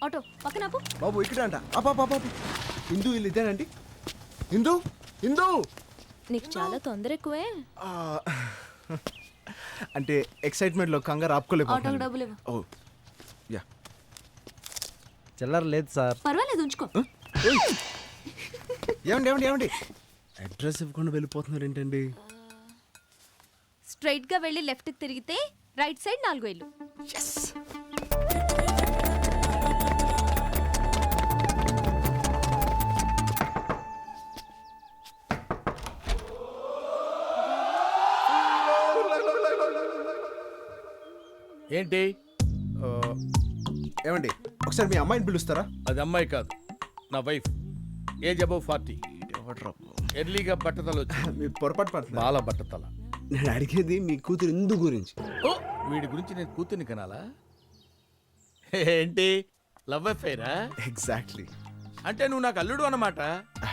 Auto పక్కన ఆపు. బాబు ఇక్కడ అంట. అపాపాపా హిందూ ఇల్లు ఇదేనండి? హిందూ హిందూ నీకు చాలా తొందర ఎక్కువే. ఆ, అంటే ఎక్సైట్మెంట్లో కంగారు ఆపుకోలేకపోతున్నాను. ఆటోకి డబ్బులు ఇవ్వు. ఓ యా. చిల్లర లేదు సార్. పర్వాలేదు ఉంచుకో. ఏమండి ఏమండి ఏమండి అడ్రస్ ఇవ్వకుండా వెళ్ళిపోతున్నారు ఏంటండి? స్ట్రైట్ గా వెళ్ళి లెఫ్ట్ కి తిరిగితే రైట్ సైడ్ 4 ఇల్లు. ఏంటి? ఆ, ఏమండి ఒకసారి మీ అమ్మాయిని పిలుస్తారా? అది అమ్మాయి కాదు, నా వైఫ్. Age above 40. ఎర్లీగా బట్టతల వచ్చి మీరు పొరపాటు పడుతున్నారు. బాల బట్టతల. నేను అడిగేది మీ కూతురు ఇందు గురించి. ఓ, వీడి గురించి నేను కూతుర్ని కనాలా? ఏంటి, లవ్ అఫైరా? ఎగ్జాక్ట్లీ. అంటే నువ్వు నాకు అల్లుడు అన్నమాట.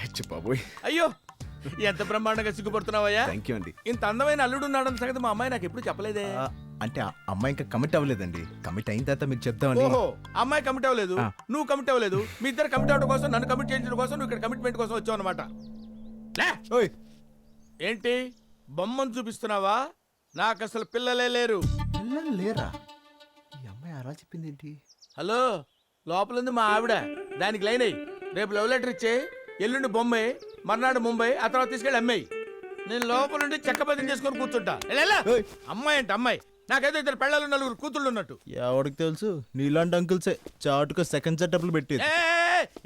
అచ్చి బాబోయ్. అయ్యో, ఎంత బ్రహ్మాండంగా సిగ్గుపడుతున్నావయ్యా. థ్యాంక్ యూ అండి. ఇంత అందమైన అల్లుడు ఉన్నాడన్న సంగతి మా అమ్మాయి నాకు ఎప్పుడు చెప్పలేదే. ఆ, అంటే ఆ అమ్మాయి ఇంకా కమిట్ అవ్వలేదండి. కమిట్ అయిన తర్వాత మీకు చెప్తామని. ఓహో, అమ్మాయి కమిట్ అవ్వలేదు, ఆ. నువ్వు కమిట్ అవ్వలేదు. మీ ఇద్దరు కమిట్ అవ్వడం కోసం, నన్ను కమిట్ చేయించడం కోసం నువ్వు ఇక్కడ కమిట్మెంట్ కోసం వచ్చావు అనమాట. ఓయ్ ఏంటి, బొమ్మను చూపిస్తున్నావా? నాకు అసలు పిల్లలే లేరు. పిల్లలు లేరా? ఈ అమ్మాయి అలా చెప్పింది ఏంటి? హలో, లోపలుంది మా ఆవిడ. దానికి లైన్ అయ్యి రేపు లవ్ లెటర్ ఇచ్చే, ఎల్లుండి బొంబాయి, మర్నాడు ముంబై, ఆ తర్వాత తీసుకెళ్ళి అమ్మాయి. నేను లోపల నుండి చెక్కబద్దం చేసుకొని కూర్చుంటా. ఓయ్. అమ్మాయి అంటే అమ్మాయి, నాకైతే 2 పెళ్ళాలు 4 కూతుళ్ళు ఉన్నట్టు. ఎవరికి తెలుసు? నీలాంటి అంకుల్సే చాటుకు సెకండ్ సెటప్లు పెట్టేది.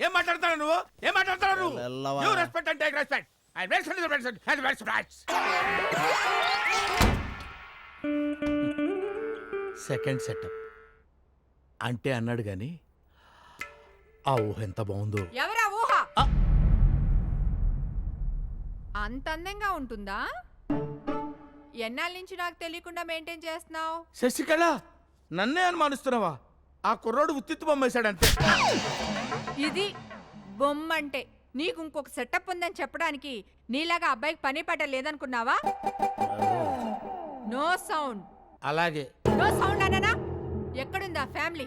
ఏం మాట్లాడతాడు నువ్వు? ఏం మాట్లాడతాడు నువ్వు? వెళ్ళవా? You respect and take respect. I respect the respect and respect. Second setup అంటే అన్నాడు గాని ఆ ఊహ ఎంత బాగుందో. ఎవరా ఊహ? ఆ. అంత అందంగా ఉంటుందా? ఎన్నాళ్ళ నుంచి నాకు తెలియకుండా మెయింటైన్ చేస్తున్నావు? శశికళ, నన్నే అనుమానిస్తున్నావా? ఆ కుర్రోడు ఉత్తిత్తు బొమ్మేశాడంతే. ఇది బొమ్మంటే. నీకు ఇంకొక సెటప్ ఉందని చెప్పడానికి నీలాగా అబ్బాయికి పని పట్ట లేదనుకున్నావా? No sound. అలాగే. నో సౌండ్ అన్నానా? ఎక్కడుందా ఫ్యామిలీ?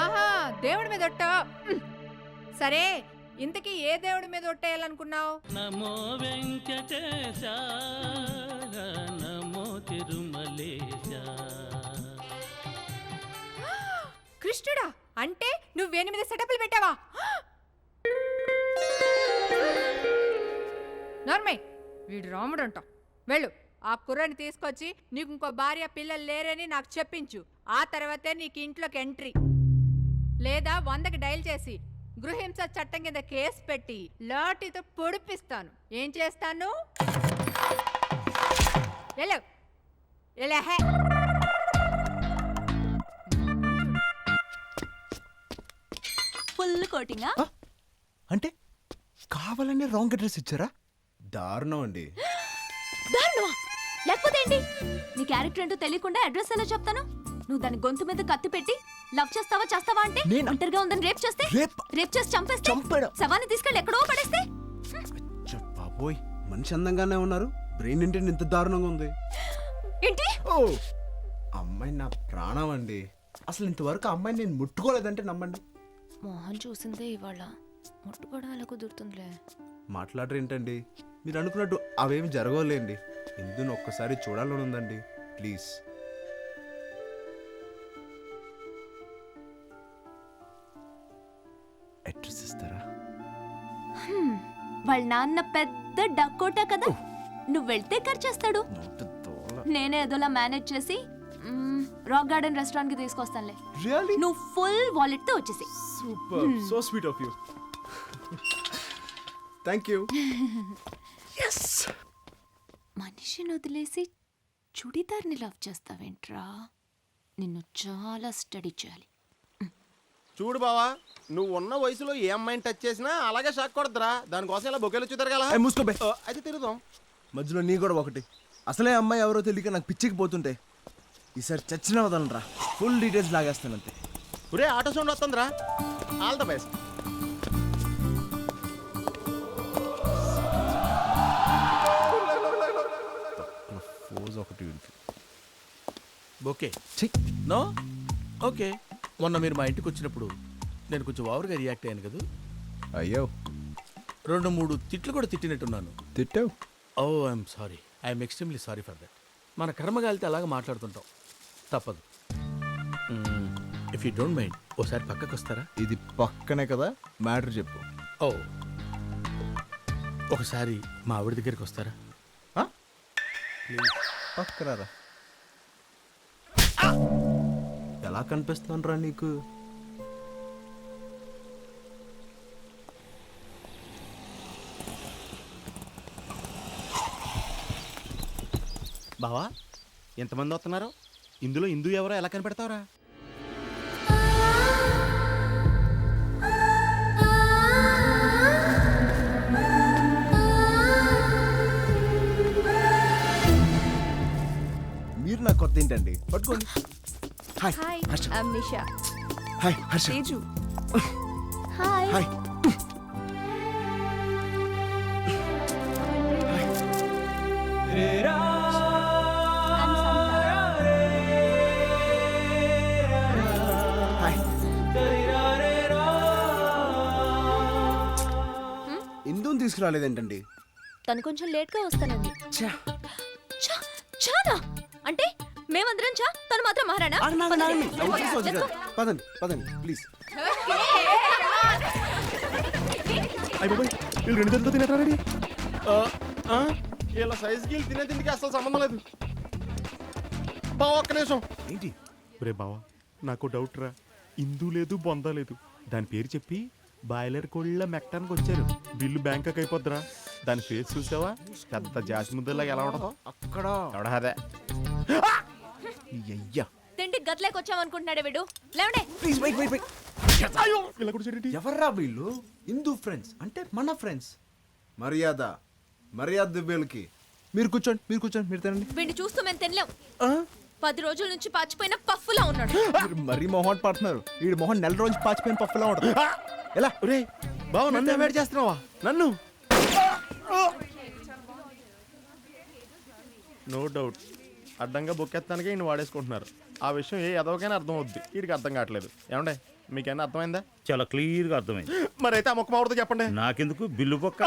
ఆహా, దేవుడి మీద ఒట్టా. సరే, ఇంతకీ ఏ దేవుడి మీద ఒట్టేయాలనుకున్నావు? నమో వెంకటేశ, నమో తిరుమలేశ. కృష్ణుడా? అంటే నువ్వు 8 సెటప్లు పెట్టావా? నార్మే, వీడు రాముడు అంట. వెళ్ళు, ఆ కుర్రాన్ని తీసుకొచ్చి నీకు ఇంకో భార్య పిల్లలు లేరని నాకు చెప్పించు. ఆ తర్వాతే నీకు ఇంట్లోకి ఎంట్రీ. లేదా 100కి డైల్ చేసి గృహింస చట్టం కింద కేసు పెట్టి లాఠీతో పొడిపిస్తాను. ఏం చేస్తాను? ఫుల్ కోటింగా? అంటే కావాలనే రాంగ్ అడ్రస్ ఇచ్చారా? దారుణం అండి. దారుణమా? లేకపోతే ఏంటి? నీ క్యారెక్టర్ ఏంటో తెలియకుండా అడ్రస్ ఎలా చెప్తాను? నువ్వు దాని గొంతు మీద కత్తి పెట్టి లవ్ చేస్తావా చేస్తావా అంటే ఒంటరిగా ఉందని రేప్ చేస్తే, రేప్ చేసి చంపేస్తే, శవాన్ని తీసుకెళ్ళి ఎక్కడో పడేస్తే. అచ్చ బాబోయ్, మనిషి అందంగానే ఉన్నారు, బ్రెయిన్ ఏంటి ఇంత దారుణంగా ఉంది? ఏంటి? ఓ, అమ్మాయి నా ప్రాణం అండి. అసలు ఇంతవరకు అమ్మాయిని నేను ముట్టుకోలేదంటే నమ్మండి. మోహన్ చూసిందే ఇవాళ, ముట్టుకోవడం ఎలా కుదురుతుందిలే. మాట్లాడరేంటండి? మీరు అనుకున్నట్టు అవేమి జరగలేండి. ఇందును ఒక్కసారి చూడాలని ఉందండి, ప్లీజ్. అడ్రస్ ఇస్తారా? వాళ్ళ నాన్న పెద్ద డక్కోటా కదా, నువ్వు వెళ్తే ఖర్చేస్తాడు. నేనే ఏదోలా మేనేజ్ చేసి రాక్ గార్డెన్ రెస్టారెంట్ కి తీసుకొస్తానులే. రియల్లీ? నువ్వు ఫుల్ వాలెట్ తో వచ్చేసి. Super, so sweet of you. Thank you. yes. మనిషిని వదిలేసి చుడిదార్ని లవ్ చేస్తావేంట్రా? నిన్ను చాలా స్టడీ చేయాలి. చూడు బావా, నువ్వు ఉన్న వయసులో ఏ అమ్మాయిని టచ్ చేసినా అలాగే షాక్ కొడద్దురా. దానికోసం ఇలా బొకేలు వచ్చి తిరగాల. మూసుకోబే. అయితే తిరుగుదాం. మధ్యలో నీ కూడా ఒకటి. అసలే అమ్మాయి ఎవరో తెలియక నాకు పిచ్చికి పోతుంటే ఈసారి చచ్చిన వదలరా, ఫుల్ డీటెయిల్స్ లాగేస్తానంతే. ఒరే, ఆటో సౌండ్ వస్తుందిరా. All the best. ఫోజ్ ఒకటి బొకే ఛీ, నో ఓకే. మొన్న మీరు మా ఇంటికి వచ్చినప్పుడు నేను కొంచెం ఓవర్గా రియాక్ట్ అయ్యాను కదా. అయ్యో 2-3 తిట్లు కూడా తిట్టినట్టున్నాను. తిట్టావు. Oh I'm sorry, I'm extremely sorry for that. మన కర్మగాలితే అలాగ మాట్లాడుతుంటాం, తప్పదు. ఇఫ్ యూ డోంట్ మైండ్ ఓసారి పక్కకు వస్తారా? ఇది పక్కనే కదా, మ్యాటర్ చెప్పు. ఓ ఒకసారి మా ఆవిడ దగ్గరికి వస్తారా? పక్కరారా. ఎలా కనిపిస్తాను రా నీకు? బావా ఎంతమంది వస్తున్నారు? ఇందులో హిందూ ఎవరో ఎలా కనిపెడతావురా? మీరు నాకు కొత్త ఏంటండి? పట్టుకోండి. Hi hi Harsha. I'm Nisha. Hi Harsha. Teju. Hi. Hi. I'm Samta. Hi. ఇందుని తీసుకురాలేదేంటండి? తను కొంచెం లేట్ గా వస్తానండి. ఛా. చానా అంటే మేమందరం చా, తను మాత్రం మహారాణా. ఆగండి. Let's go. పదండి పదండి ప్లీజ్. అయ్య బాబాయ్ వీళ్ళు 2 గంటలతో తినేటారండి. ఇలా సైజుకి వీళ్ళు తినే తిండికి అసలు సంబంధం లేదు. బావ ఒక్క నిమిషం. ఏంటి? రే బావా నాకు డౌట్ రా, ఇందు లేదు బొంద లేదు, దాని పేరు చెప్పి బాయిలర్ కోళ్ళ మెక్కడానికి వచ్చారు. బిల్లు బ్యాంకాక్ అయిపోద్దిరా. దాని ఫేస్ చూసావా? పెద్ద జాతి ముద్దలాగా ఎలా ఉండదో అక్కడ ఎవడా అదే. అయ్యా తిండి గట్లేకి వచ్చామనుకుంటున్నాడే వీడు. లేవండే. Please wait wait wait. ఇలా కూడా చూడండి. ఎవర్రా వీళ్ళు? హిందూ ఫ్రెండ్స్ అంటే మన ఫ్రెండ్స్. మర్యాద మర్యాద వీళ్ళకి. మీరు కూర్చోండి, మీరు కూర్చోండి, మీరు తినండి. వీడిని చూస్తూ మేము తినలేం. 10 రోజుల నుంచి పాచిపోయిన పఫ్ఫులా ఉన్నాడు. మీరు మరీ మొహం పడుతున్నారు. వీడి మొహం నెల రోజు పాచిపోయిన పప్పులా ఉంటుంది. ఎలా? రే బావ నన్ను అవాయిడ్ చేస్తున్నావా? నన్ను నో డౌట్ అడ్డంగా బొక్కెత్తానికి ఈయన వాడేసుకుంటున్నారు. ఆ విషయం ఏ ఎదవకైనా అర్థం అవుద్ది, వీడికి అర్థం కావట్లేదు. ఏమండే మీకైనా అర్థమైందా? చాలా క్లియర్గా అర్థమైంది. మరైతే ఆ మొక్క మామిడితో చెప్పండి. నాకెందుకు బిల్లు పక్క.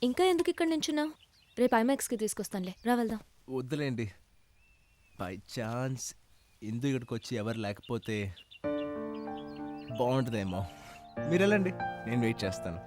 ఇంకా ఎందుకు ఇక్కడ నించున్నావు? రేపు ఐమాక్స్కి తీసుకొస్తానులే, రా వెళ్దాం. వద్దులేండి. బై ఛాన్స్ ఇందు ఇక్కడికి వచ్చి ఎవరు లేకపోతే బాగుంటుందేమో. మీరు వెళ్ళండి, నేను వెయిట్ చేస్తాను.